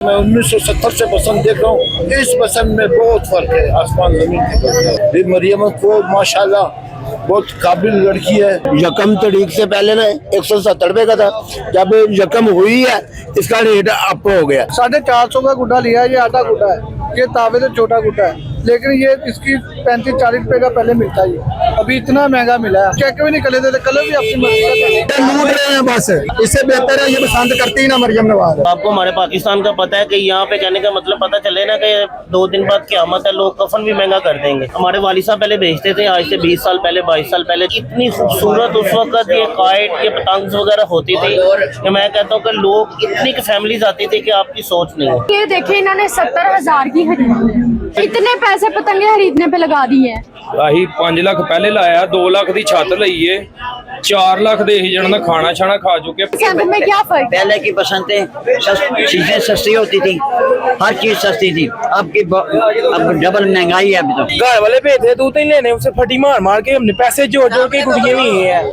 मैं 1970 से बसंत देख रहा हूँ, इस बसंत में बहुत फर्क है, आसमान जमीन की। ये मरियम को माशाल्लाह बहुत काबिल लड़की है। यकम तारीख से पहले ना 170 रुपए का था, जब यकम हुई है इसका रेट अप हो गया। 450 का गुड्डा लिया है, ये आटा गुड्डा है, ये तावे से छोटा गुड्डा है, लेकिन ये इसकी 35-40 रुपए का पहले मिलता है, अभी इतना महंगा मिला है। चेक भी नहीं कर लेते, कलर भी अपनी मर्जी का लूट रहे हैं बस, इससे बेहतर है ये पसंद करती ही ना मरियम नवाज। आपको हमारे पाकिस्तान का पता है कि यहाँ पे कहने का मतलब पता चले ना कि 2 दिन बाद क़यामत है, लोग कफन भी महंगा कर देंगे। हमारे वालिद साहब पहले भेजते थे, आज से 20 साल पहले 22 साल पहले इतनी खूबसूरत उस वक्त ये काइट ये पतंग वगैरह होती थी कि मैं कहता हूँ कि लोग इतनी फैमिलीज आती थी कि आपकी सोच नहीं है। ये देखे इन्होंने 70,000 की खरीदी, इतने पैसे पतंगे खरीदने पे लगा दिए हैं। 5 लाख पहले लाया, 2 लाख की छत लईए, 4 लाख दे ही जन खाना छाना खा चुके। पसंद में क्या फर्क? पहले की बसंतें चीजें सस्ती होती थी, हर चीज सस्ती थी, अब डबल महंगाई है। अभी तो घर वाले भेजे दूध नहीं लेने, उसे फटी मार मार के हमने पैसे जोड़ जोड़ के गुड़िया भी है।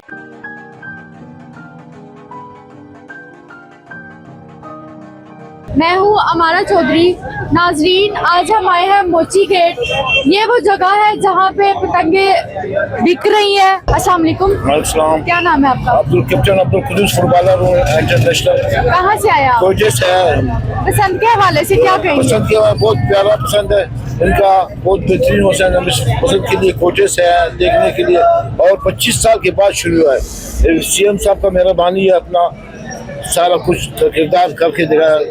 मैं हूँ अमारा चौधरी। नाजरीन, आज हम आए हैं मोची गेट। ये वो जगह है जहाँ पे पतंगे बिक रही है। अस्सलाम वालेकुम। वालेकुम। क्या नाम है आपका? कैप्टन अब्दुल कुदूस, फुटबॉलर हूँ इंटरनेशनल। कहाँ से आया आप? कोयटे से है। पसंद के हवाले से क्या कहेंगे? पसंद किया बहुत प्यारा पसंद है, इनका बहुत बेहतरीन होता है। पसंद के लिए कोयटे से है देखने के लिए, और 25 साल के बाद शुरू हुआ है। सीएम साहब का मेहरबानी है, अपना सारा कुछ किरदार करके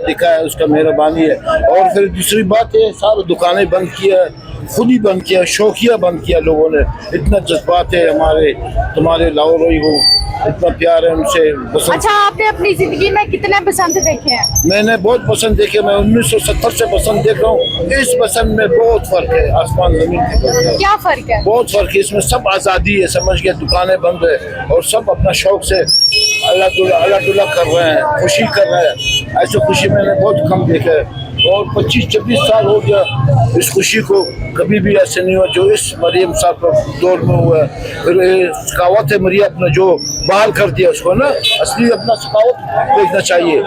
दिखा है, उसका मेहरबानी है। और फिर दूसरी बात है, सारी दुकानें बंद किया, खुद ही बंद किया, शौकिया बंद किया लोगों ने। इतना जज्बात है हमारे, तुम्हारे लाहौर को इतना प्यार है उनसे। अच्छा, आपने अपनी जिंदगी में कितने बसंत देखे हैं? मैंने बहुत बसंत देखे, मैं 1970 से बसंत देख रहा हूँ, इस बसंत में बहुत फर्क है, आसमान जमीन की। क्या फर्क है? बहुत फर्क है, इसमें सब आज़ादी है, समझ गया, दुकानें बंद है और सब अपना शौक से अल्लाह दुल्ला कर रहे हैं, खुशी कर रहे हैं। ऐसी खुशी मैंने बहुत कम देखा है, और 25-26 साल हो गया इस खुशी को, कभी भी ऐसे नहीं हुआ जो इस मरियम साहब के दौर में हुआ है। फिर सखावत है मरियम अपना जो बहाल कर दिया उसको ना, असली अपना सखावत देखना चाहिए,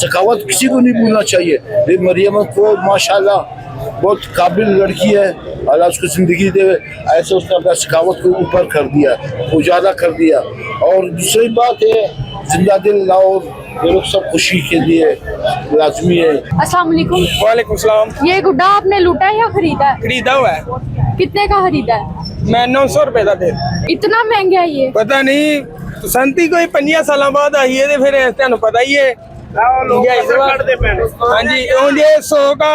सखावत किसी को नहीं भूलना चाहिए। ये मरियम को माशाल्लाह बहुत काबिल लड़की है, अल्लाह उसको ज़िंदगी दे, ऐसे उसने अपना सखावत को ऊपर कर दिया, उजाला कर दिया। और दूसरी बात है, जिंदा दिल लाहौर, ये लोग सब खुशी के लिए लाजमी है। अस्सलाम वालेकुम। वालेकुम सलाम। ये गुड्डा आपने लूटा है या खरीदा है? खरीदा हुआ है। कितने का खरीदा है? मैं 900 रुपए का दे। इतना महंगा है ये? पता नहीं, संती कोई 5 साल बाद आई है, फिर तेन पता ही है। हाँ जी, 100 का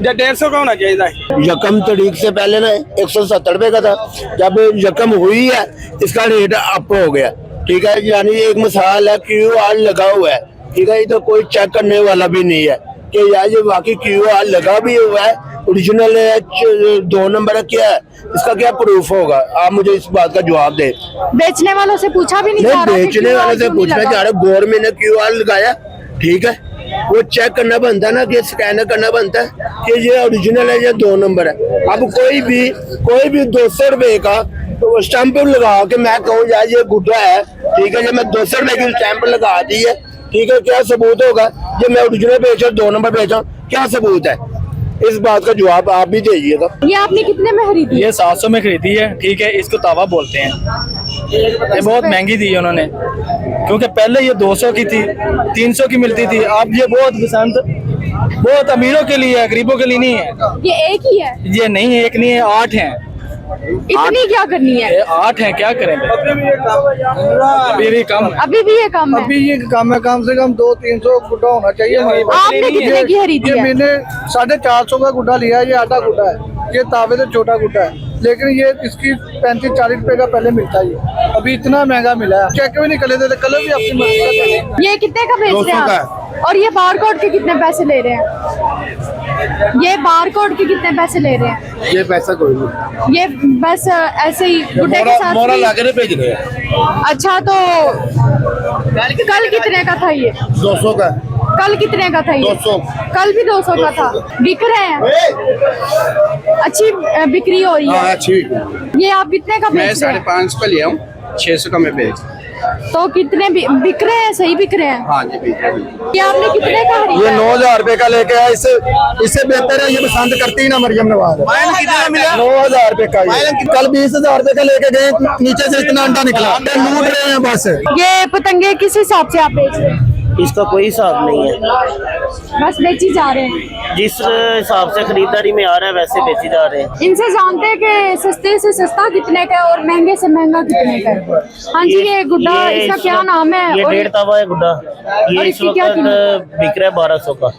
या 150 का होना चाहिए। यकम तारीख से पहले ना 170 रुपए का था, जब यकम हुई है इसका रेट अप हो गया। ठीक है, यानी एक मिसाल है, QR लगा हुआ है, ठीक है, इधर कोई चेक करने वाला भी नहीं है कि यार ये वाकई QR लगा भी हुआ है, ओरिजिनल है, 2 नंबर है, क्या है इसका, क्या प्रूफ होगा? आप मुझे इस बात का जवाब दे। बेचने वालों से पूछा भी नहीं? बेचने वालों से पूछना चाह रहे, गवर्नमेंट ने QR लगाया, ठीक है, वो चेक करना बनता है ना, कि स्कैनर करना बनता है कि ये ओरिजिनल है या 2 नंबर है। अब कोई भी 200 रुपए का तो स्टैंप लगा के मैं कहूँ यार ये गुड्डा है, ठीक है, जब मैं 200 रुपए की स्टैंप लगा दी है, ठीक है, क्या सबूत होगा? ये मैं ओरिजिनल बेचा, 2 नंबर बेचा, क्या सबूत है? इस बात का जवाब आप भी दीजिएगा। ये आपने कितने में खरीदी? ये 700 में खरीदी है, ठीक है, इसको तावा बोलते हैं। ये बहुत महंगी दी है उन्होंने, क्योंकि पहले ये 200 की थी, 300 की मिलती थी। अब ये बहुत अमीरों के लिए है, गरीबों के लिए नहीं है। ये एक ही है? ये नहीं है, एक नहीं है, 8 हैं। इतनी क्या करनी है? 8 हैं, क्या करेंगे? अभी भी ये कम है। अभी भी ये कम है? अभी ये कम है, कम से कम 200-300 गुड्डा होना चाहिए। आपने कितने की खरीदी है? मैंने 450 का गुड्डा लिया है, ये आटा गुड्डा है, ये तावे से छोटा गुड्डा है, लेकिन ये इसकी 35-40 रुपए का पहले मिलता है, अभी इतना महंगा मिला है। चेक भी नहीं कर लेते, कलर भी अपनी मर्जी का। ये कितने का बेच रहे हैं आप? और ये बारकोड के कितने पैसे ले रहे हैं? ये बारकोड के कितने पैसे ले रहे हैं? ये पैसा कोई नहीं, ये बस ऐसे ही गुड्डे के साथ मोरा लाके भेज रहे हैं। अच्छा, तो कल कितने का था ये? 200 का। कल कितने का था ये? 200। कल भी 200 का था। बिक रहे हैं, अच्छी बिक्री हो रही है। अच्छी। ये आप कितने का बेच रहे हैं? 550 का लिया हूँ, 600 का मैं बेच। तो कितने बिक रहे हैं? सही बिक रहे हैं? हाँ जी बिक रहे हैं। क्या आपने कितने का खरीदा? ये 9,000 रुपए का लेके आया, इससे बेहतर है ये पसंद करती ही ना मरियम नवाज। कितना मिला? 9,000 रुपए का कल 20,000 रुपए का लेके गए, नीचे से इतना अंडा निकला, लूट रहे हैं बस। ये पतंगे किस हिसाब से आप बेच रहे हैं? इसका कोई हिसाब नहीं है, बस बेची जा रहे हैं। जिस हिसाब से खरीदारी में आ रहा है वैसे बेची जा रहे हैं। इनसे जानते हैं कि सस्ते से सस्ता कितने का है और महंगे से महंगा कितने का है। हाँ जी, ये गुड्डा इसका क्या नाम है? ये 1.5 तवा है गुड्डा, ये इस वक्त बिक रहा है 1200 का।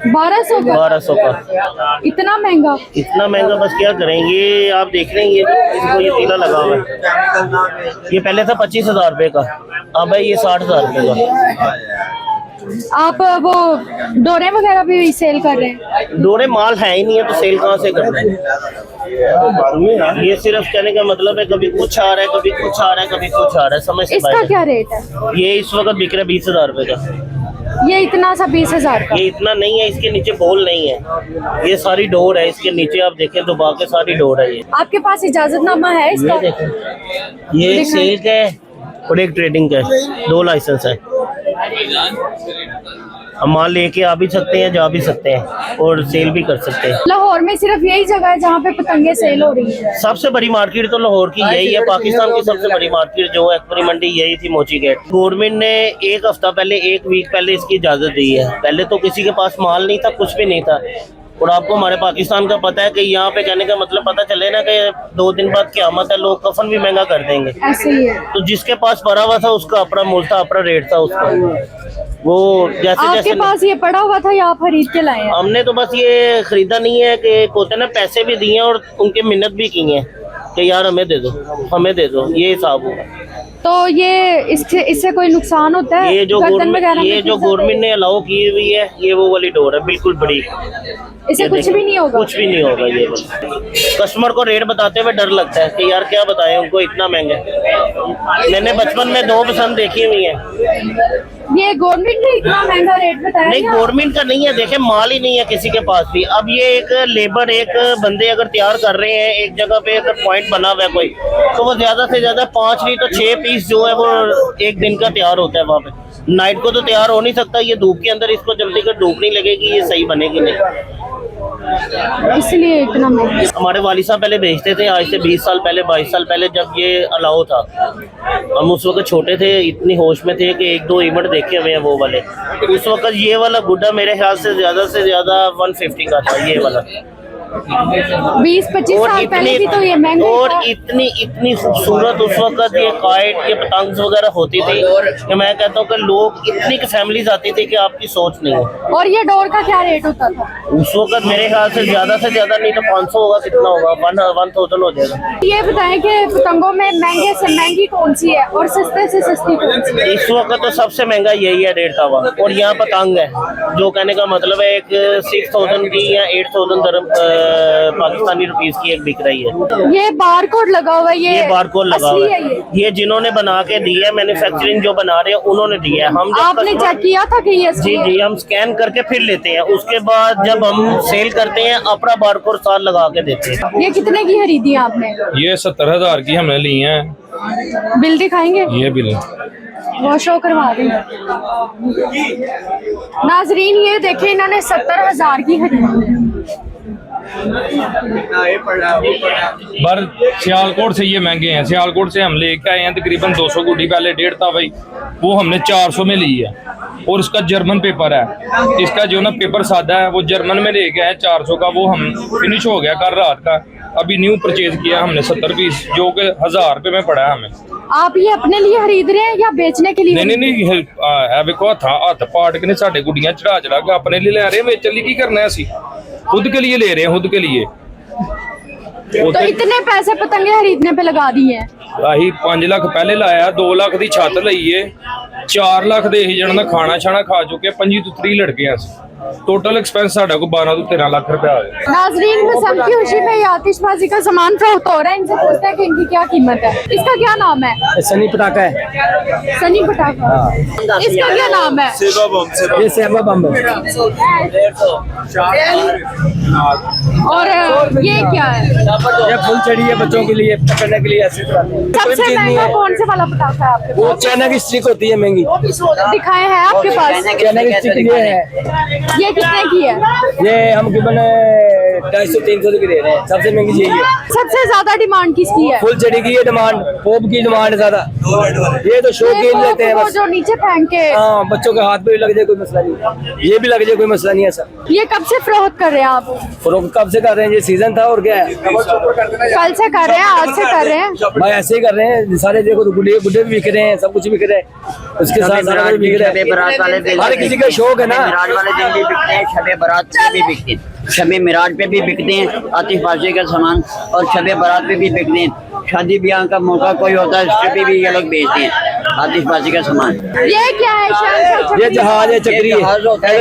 1200 का? 1200 का। इतना महंगा? इतना महंगा बस क्या करेंगे, आप देख रहे हैं ये इसको ये तीला लगा हुआ है। ये पहले था 25,000 रुपए का, अब है ये 60,000 रुपए का। आप वो डोरे वगैरह भी सेल कर रहे हैं? डोरे माल है ही नहीं है तो सेल कहाँ से करना है? ये सिर्फ कहने का मतलब है कभी कुछ आ रहा है, कभी कुछ आ रहा है, कभी कुछ आ रहा है, समझ से इसका बाहर क्या रेट है? ये इस वक्त बिक रहा है 20,000 रुपए का। ये इतना सा 20,000 का? ये इतना नहीं है, इसके नीचे बोल नहीं है, ये सारी डोर है इसके नीचे, आप देखें दबा के सारी डोर है। ये आपके पास इजाजतनामा है इसका? ये देखें, ये सेल का है और एक ट्रेडिंग का है, 2 लाइसेंस है। हम माल लेके आ भी सकते हैं, जा भी सकते हैं और सेल भी कर सकते हैं। लाहौर में सिर्फ यही जगह है जहाँ पे पतंगे सेल हो रही है? सबसे बड़ी मार्केट तो लाहौर की यही है, पाकिस्तान की सबसे बड़ी मार्केट जो है एक्सपोरी मंडी यही थी, मोची गेट। गवर्नमेंट ने 1 हफ्ता पहले, 1 वीक पहले इसकी इजाजत दी है। पहले तो किसी के पास माल नहीं था, कुछ भी नहीं था। और आपको हमारे पाकिस्तान का पता है कि यहाँ पे कहने का मतलब पता चले ना कि 2 दिन बाद क़यामत है, लोग कफन भी महंगा कर देंगे। ऐसे ही है। तो जिसके पास भरा हुआ था उसका अपना मूल था, अपना रेट था उसका। वो जैसे आपके जैसे पास ये पड़ा हुआ था या आप खरीद के लाए हैं? हमने तो बस ये खरीदा नहीं है कि होते ना, पैसे भी दिए और उनके मिन्नत भी की है कि यार हमें दे दो, हमें दे दो, ये हिसाब होगा। तो ये इससे कोई नुकसान होता है? ये जो गवर्नमेंट ने अलाउ की हुई है, ये वो वाली डोर है बिल्कुल बड़ी, इससे कुछ भी नहीं होगा? कुछ भी नहीं होगा। ये कस्टमर को रेट बताते हुए डर लगता है कि यार क्या बताएं उनको, इतना महंगा। मैंने बचपन में 2 पसंद देखी हुई है। ये गवर्नमेंट ने इतना महंगा रेट बताया? नहीं, गवर्नमेंट का नहीं है, देखे माल ही नहीं है किसी के पास भी। अब ये एक लेबर, एक बंदे अगर तैयार कर रहे हैं एक जगह पे, अगर पॉइंट बना हुआ है कोई, तो वो ज्यादा से ज्यादा 5 नहीं तो 6 पीस जो है वो एक दिन का तैयार होता है वहाँ पे। नाइट को तो तैयार हो नहीं सकता, ये धूप के अंदर इसको जल्दी कर धूप नहीं लगेगी, ये सही बनेगी नहीं, इसलिए इतना महंगा। हमारे वालिद साहब पहले बेचते थे, आज से 20 साल पहले, 22 साल पहले, जब ये अलाउ था। हम उस वक्त छोटे थे, इतनी होश में थे कि 1-2 इवेंट देखे हुए हैं वो वाले। उस वक्त ये वाला गुड्डा मेरे ख्याल से ज्यादा 150 का था, ये वाला। 20-25 साल पहले भी तो ये महंगा और था। इतनी खूबसूरत उस वक्त ये काइट, ये पतंग वगैरह होती थी कि मैं कहता हूँ कि लोग, इतनी की फैमिलीज आती थी कि आपकी सोच नहीं है। और ये डोर का क्या रेट होता था? उस वक्त मेरे ख्याल से ज्यादा नहीं तो 500 होगा, कितना होगा, 1000 हो जाएगा। ये बताएं कि पतंगों में महंगे से महंगी कौन सी है और सस्ते से सस्ती कौन सी है? इस वक्त तो सबसे महंगा यही है 1.5 तवा, और यहाँ पतंग है जो कहने का मतलब है एक 6000 की या 8000 पाकिस्तानी रुपीस की एक बिक रही है। ये बार कोड लगा हुआ है, ये बार कोड लगा हुआ है, ये ये जिन्होंने बना के दिया है, मैन्युफैक्चरिंग जो बना रहे हैं उन्होंने दिया है। हम जब आपने चेक किया था कि ये असली है? जी, हम स्कैन करके फिर लेते हैं, उसके बाद जब हम सेल करते हैं अपना बार कोड साथ लगा के देते हैं। ये कितने की खरीदी आपने? ये 70,000 की हमने ली है। बिल दिखाएंगे? ये बिल वो शो करवा देंगे। नाजरीन ये देखें, इन्होंने 70,000 की खरीदी है। पर सियालकोट से ये महंगे हैं। सियालकोट से हम लेके आए हैं तकरीबन 200 गुड्डी, पहले 1.5 था भाई, वो हमने 400 में ली है। और इसका जर्मन पेपर है, इसका जो ना पेपर सादा है वो जर्मन में लेके आए 400 का, वो हम फिनिश हो गया कल रात का। अभी न्यू परचेज किया हमने 70 पीस, जो कि 1000 रुपए में पड़ा है हमें। आप ये अपने लिए खरीद रहे हैं या बेचने के लिए? नहीं ਵੇਖੋ हथ पाट के साडे गुड्डियां चढ़ा के अपने लिए ले रहे हैं, बेचने लिए की करना है, ਅਸੀਂ खुद के लिए ले रहे हैं, खुद के लिए। तो इतने पैसे पतंगे खरीदने पे लगा दिए हैं? आही 5 लाख पहले लाया, 2 लाख की छत लईए, 4 लाख दे ही जन खाना छाना खा चुके, 25 ਤੋਂ 30 लड़के हैं। टोटल एक्सपेंस साढ़े को 12 ਤੋਂ 13 लाख रुपया आया। नाजरीन बसंत की खुशी में ये आतिशबाजी का सामान फरोख्त हो रहा है, इनसे पूछते हैं कि इनकी क्या कीमत है। इसका क्या नाम है? सनी पटाखा है। सनी पटाखा। इसका क्या नाम है? ये सेवा बम है। और ये क्या है? ये फुल चढ़ी है बच्चों के लिए पकड़ने के लिए, ऐसे सबसे महंगा कौन से वाला पटाखा है आपके वो पास? चाइना की स्टिक होती है महंगी। दिखाए हैं आपके पास? चाइना की स्टिक ये है, ये कितने की है? ये हम तकरीबन 250-300 की दे रहे हैं। सबसे महंगी यही है। सबसे ज्यादा डिमांड किसकी है? फुल चढ़ी की है डिमांड, पोप की डिमांड ज्यादा। ये तो शो के लिए लेते हैं वो बस। जो नीचे फेंक के, हाँ, बच्चों के हाथ पे भी लग जाए कोई मसला नहीं, ये भी लग जाए कोई मसला नहीं है सर। ये कब से फरोख्त कर रहे हैं आप? फरोख्त कब से कर रहे हैं? ये सीजन था और क्या है। कल से कर रहे हैं, आज से कर रहे हैं? भाई ऐसे ही कर रहे हैं सारे, देखो गुड्डे गुड्डे भी बिक रहे हैं, सब कुछ बिक रहे हैं, उसके साथ सारा कुछ बिक रहा है। बारात वाले दिन हर किसी का शौक है ना। मिराज वाले दिन भी बिकते हैं, शबे बारात पे भी बिकते हैं, शबे मिराज पे भी बिकते हैं आतिशबाजी का सामान, और शबे बारात पे भी बिकते हैं। शादी ब्याह का मौका कोई होता है, उस पे भी ये लोग बेचते हैं आतिशबाजी का सामान। ये क्या है? ये जहाज है, चक्री है,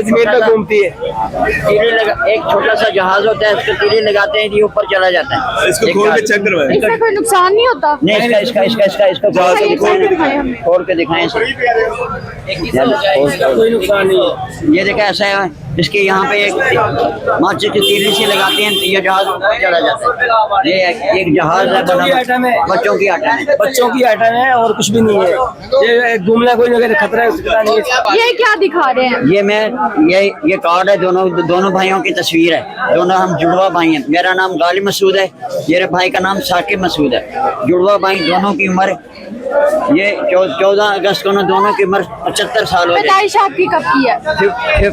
जमीन पे घूमती है। तीली लगा, एक छोटा सा जहाज होता है, उसको तीली लगाते हैं, ये ऊपर चला जाता है। इसको खोल के चेक करवाएं। इससे कोई नुकसान नहीं होता? नहीं, इसका इसका इसका इसका इसको खोल के दिखाएं कोई नुकसान नहीं है। ये देखा ऐसा है, इसके यहाँ पे एक माचिस की तीली सी लगाते हैं, ये जहाज ऊपर चला जाता है। ये एक जहाज है बना, बच्चों की आइटम है, बच्चों की आइटम है और कुछ भी नहीं है। ये घूमना कोई जगह खतरा है उसका नहीं है। ये क्या दिखा रहे हैं? ये कार्ड है, दोनों भाइयों की तस्वीर है, दोनों हम जुड़वा भाई हैं। मेरा नाम गालिब मसूद है, मेरे भाई का नाम साकिब मसूद है। जुड़वा भाई, दोनों की उम्र ये 14 अगस्त को दोनों की उम्र 75 साल हो गई। पैदाइश आपकी कब की है?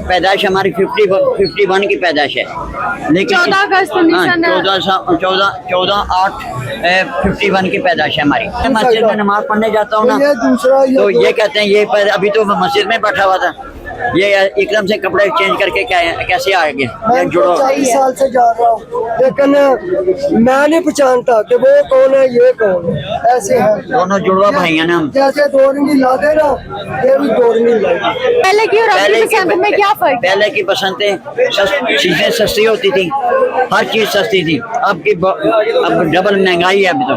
पैदाइश हमारी 51 की पैदाइश है, लेकिन 14 अगस्त 14/8/51 की पैदाइश है हमारी। मैं मस्जिद में नमाज पढ़ने जाता हूँ ना, तो ये कहते हैं ये अभी तो मस्जिद में बैठा हुआ था, ये एकदम से कपड़े चेंज करके कैसे आ गया? ये जुड़ो 40 साल से जा रहा हूँ, लेकिन मैं नहीं पहचानता कि वो कौन है, ये कौन है। ऐसे है, दोनों जुड़वा भाई हैं ना हम। जैसे दोरंगी ला दे ना, ये भी दोरंगी लाई। पहले की और अभी की पसंद में क्या फर्क? पहले की पसंदें चीजें सस्ती होती थी, हर चीज सस्ती थी। अब डबल महंगाई है। अभी तो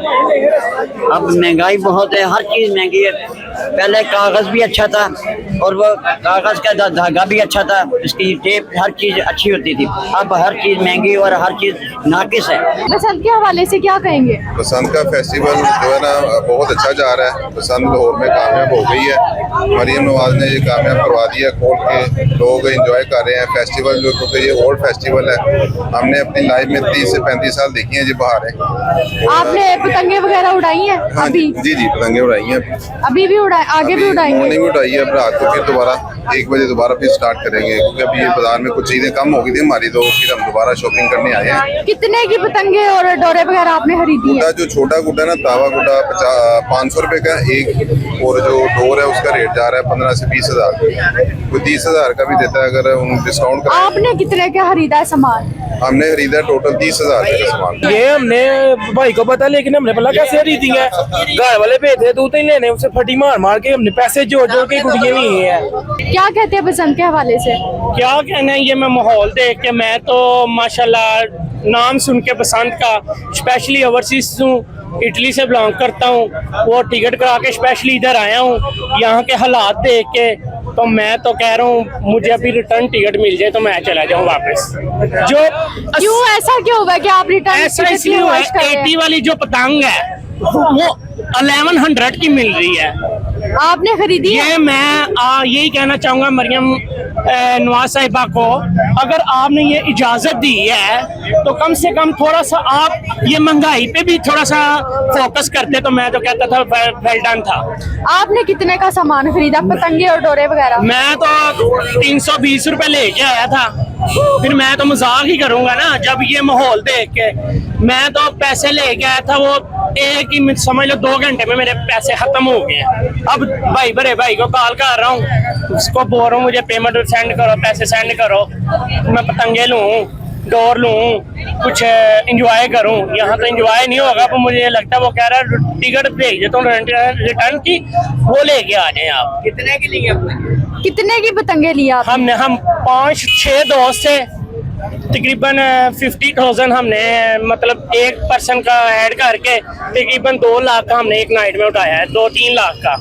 अब महंगाई बहुत है, हर चीज महंगी है। पहले कागज भी अच्छा था, और वो कागज का धागा भी अच्छा था, इसकी टेप, हर चीज अच्छी होती थी। अब हर चीज महंगी और हर चीज नाकिस है। बसंत के हवाले से क्या कहेंगे? बसंत का फेस्टिवल जो है ना बहुत अच्छा जा रहा है। बसंत लाहौर में कामयाब हो गई है, मरियम नवाज ने ये कामयाब करवा दिया खोल के, लोग एंजॉय कर रहे हैं फेस्टिवल जो, क्योंकि ये ओल्ड फेस्टिवल है। हमने अपनी लाइफ में 30 से 35 साल देखी है जी बहारें। आपने पतंगे वगैरह उड़ाई हैं? हाँ अभी जी पतंगे उड़ाई हैं, अभी भी उड़ाए, आगे भी उड़ाएंगे? मॉर्निंग उड़ाई है, अब रात को फिर दोबारा 1 बजे दोबारा फिर स्टार्ट करेंगे, क्योंकि अभी ये बाजार में कुछ चीजें कम हो गई थी हमारी, तो फिर हम दोबारा शॉपिंग करने आए हैं। कितने की पतंगे और डोरे वगैरह आपने खरीदी गुड्डा है? जो छोटा गुड्डा ना, तावा गुड्डा 500 रुपए का एक, और जो डोर है उसका रेट जा रहा है 15 से 20 हजार, कोई 30 हजार का भी देता है अगर उन डिस्काउंट का। आपने कितने का खरीदा है सामान? हमने खरीदा टोटल 30 हजार का सामान। ये हमने भाई को पता, लेकिन हमने बोला कैसे खरीदी है, घर वाले भेजे दूध ही लेने, उसे फटी मार मार के हमने पैसे जोड़ जोड़ के गुड़िया नहीं है। क्या कहते हैं बसंत के हवाले से? क्या कहना है, ये मैं माहौल देख के, मैं तो माशाल्लाह नाम सुन के बसंत का, स्पेशली ओवरसीज हूँ, इटली से बिलोंग करता हूँ, वो टिकट करा के स्पेशली इधर आया हूँ। यहाँ के हालात देख के तो मैं तो कह रहा हूँ मुझे अभी रिटर्न टिकट मिल जाए तो मैं चला जाऊँ वापस। जो क्यों ऐसा क्यों हुआ कि आप रिटर्न? ऐसा इसलिए हुआ है, 80 वाली जो पतंग है वो 1100 की मिल रही है, आपने खरीदी है? ये मैं यही कहना चाहूँगा मरियम नवाज साहिबा को, अगर आपने ये इजाज़त दी है तो कम से कम थोड़ा सा आप ये महंगाई पे भी थोड़ा सा फोकस करते तो मैं तो कहता था वेल डन था। आपने कितने का सामान खरीदा, पतंगे और डोरे वगैरह? मैं तो 320 रुपए लेके आया था, फिर मैं तो मजाक ही करूंगा ना, जब ये माहौल देख के मैं तो पैसे लेके आया था, वो एक ही समझ लो 2 घंटे में मेरे पैसे खत्म हो गए। अब भाई बड़े भाई को कॉल कर रहा हूँ, उसको बोल रहा हूँ मुझे पेमेंट सेंड करो, पैसे सेंड करो, मैं पतंगे लूँ, डोर लूँ, कुछ एंजॉय करूँ। यहाँ तो एंजॉय नहीं होगा, पर मुझे लगता है वो कह रहा है टिकट भेज देता हूँ रिटर्न की, वो लेके आ जाए आप। कितने की लिए कितने की पतंगे लिया आपने? हम 5-6 दोस्त थे, तकरीबन 50,000 हमने मतलब एक पर्सन का ऐड करके तकरीबन 2 लाख का हमने एक नाइट में उठाया है, 2-3 लाख का।